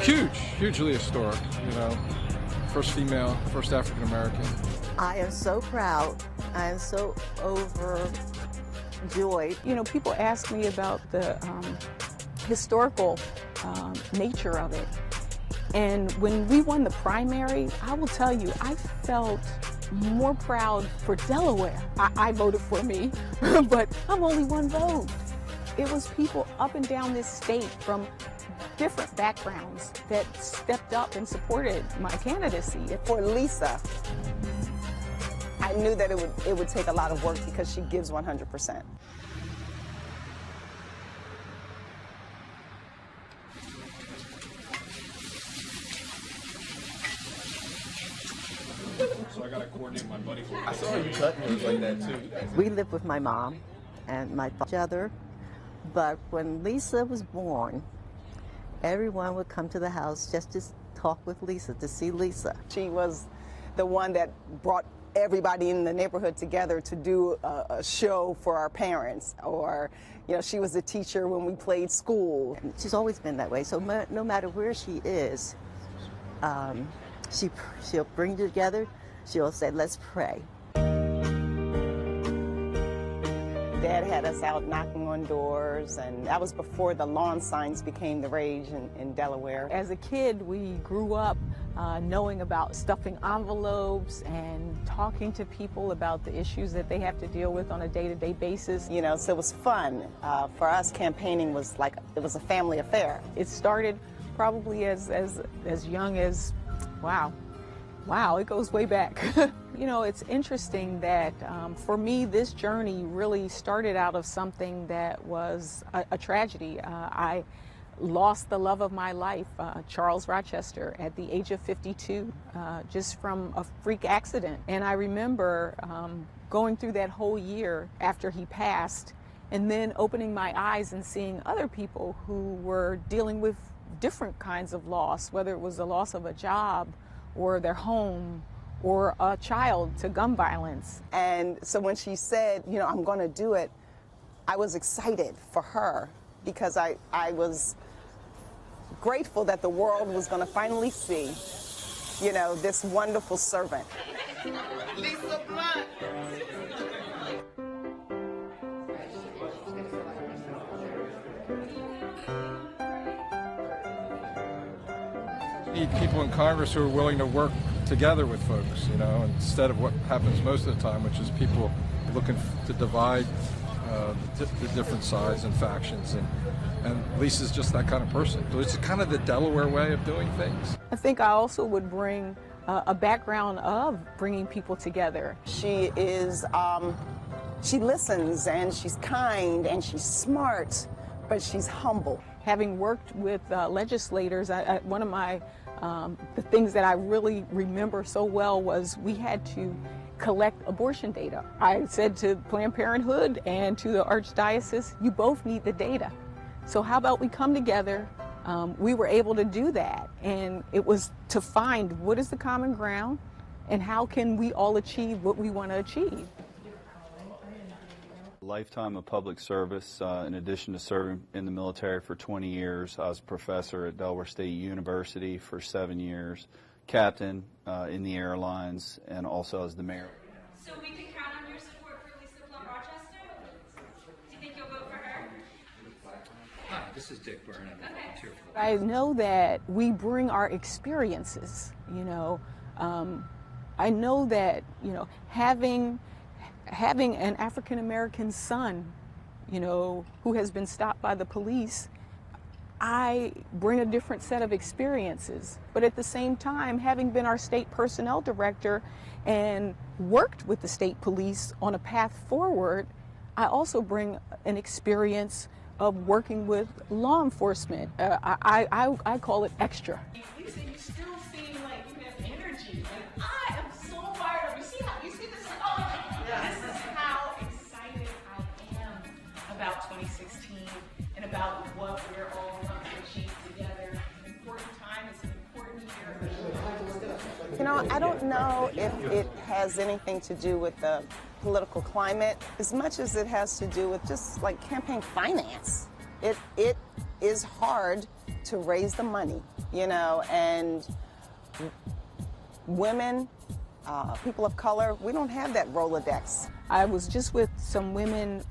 Huge, hugely historic, you know. First female, first African American. I am so proud. I am so overjoyed. You know, people ask me about the historical nature of it. And when we won the primary, I will tell you, I felt more proud for Delaware. I voted for me, but I'm only one vote. It was people up and down this state from different backgrounds that stepped up and supported my candidacy. For Lisa, I knew that it would take a lot of work because she gives 100%. So I gotta coordinate my buddy. I saw you cutting it like that too. We lived with my mom and my father, but when Lisa was born, everyone would come to the house just to talk with Lisa, to see Lisa. She was the one that brought everybody in the neighborhood together to do a show for our parents, or, you know, she was a teacher when we played school. She's always been that way, so no matter where she is, she'll bring you together, she'll say, let's pray. Dad had us out knocking on doors, and that was before the lawn signs became the rage in Delaware. As a kid, we grew up knowing about stuffing envelopes and talking to people about the issues that they have to deal with on a day-to-day basis. You know, so it was fun. For us, campaigning was like, it was a family affair. It started probably as young as, wow, it goes way back. You know, it's interesting that for me, this journey really started out of something that was a tragedy. I lost the love of my life, Charles Rochester, at the age of 52, just from a freak accident. And I remember going through that whole year after he passed, and then opening my eyes and seeing other people who were dealing with different kinds of loss, whether it was the loss of a job or their home, or a child to gun violence. And so when she said, you know, I'm going to do it, I was excited for her because I was grateful that the world was going to finally see, you know, this wonderful servant. Lisa Blunt. Need people in Congress who are willing to work together with folks, you know, instead of what happens most of the time, which is people looking to divide the different sides and factions. And Lisa's just that kind of person. So it's kind of the Delaware way of doing things. I think I also would bring a background of bringing people together. She is, she listens, and she's kind, and she's smart, but she's humble. Having worked with legislators, one of my the things that I really remember so well was we had to collect abortion data. I said to Planned Parenthood and to the Archdiocese, you both need the data. So how about we come together? We were able to do that, and it was to find what is the common ground and how can we all achieve what we want to achieve. Lifetime of public service. In addition to serving in the military for 20 years, I was a professor at Delaware State University for 7 years, captain in the airlines, and also as the mayor. So we can count on your support for Lisa Blunt Rochester? Do you think you'll vote for her? Hi, this is Dick Byrne. I'm a volunteer for the I know that we bring our experiences, you know. I know that, you know, having an African-American son, you know, who has been stopped by the police, I bring a different set of experiences. But at the same time, having been our state personnel director and worked with the state police on a path forward, I also bring an experience of working with law enforcement. I call it extra. Lisa, you still seem like you have energy. And I am so fired up. You see this? Oh, this is how excited I am about 2016 and about what we're all going to achieve together. It's an important time. It's an important year. You know, I don't know if it has anything to do with the political climate as much as it has to do with just like campaign finance. It is hard to raise the money, you know, and women, people of color, we don't have that Rolodex. I was just with some women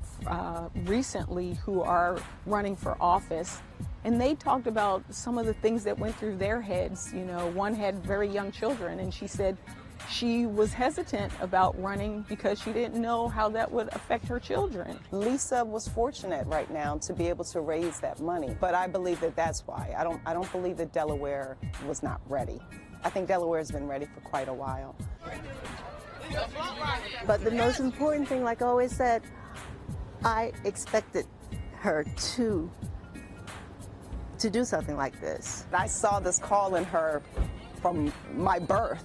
recently who are running for office, and they talked about some of the things that went through their heads. You know, one had very young children, and she said she was hesitant about running because she didn't know how that would affect her children. Lisa was fortunate right now to be able to raise that money, but I believe that that's why. I don't believe that Delaware was not ready. I think Delaware's been ready for quite a while. But the most important thing, like I always said, I expected her to do something like this. I saw this call in her from my birth,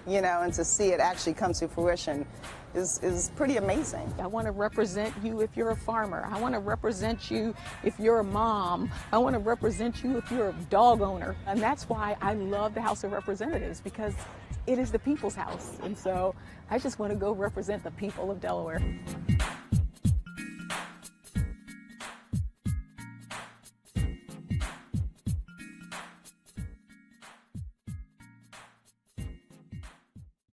you know, and to see it actually come to fruition is pretty amazing. I want to represent you if you're a farmer. I want to represent you if you're a mom. I want to represent you if you're a dog owner. And that's why I love the House of Representatives, because it is the people's house. And so I just want to go represent the people of Delaware.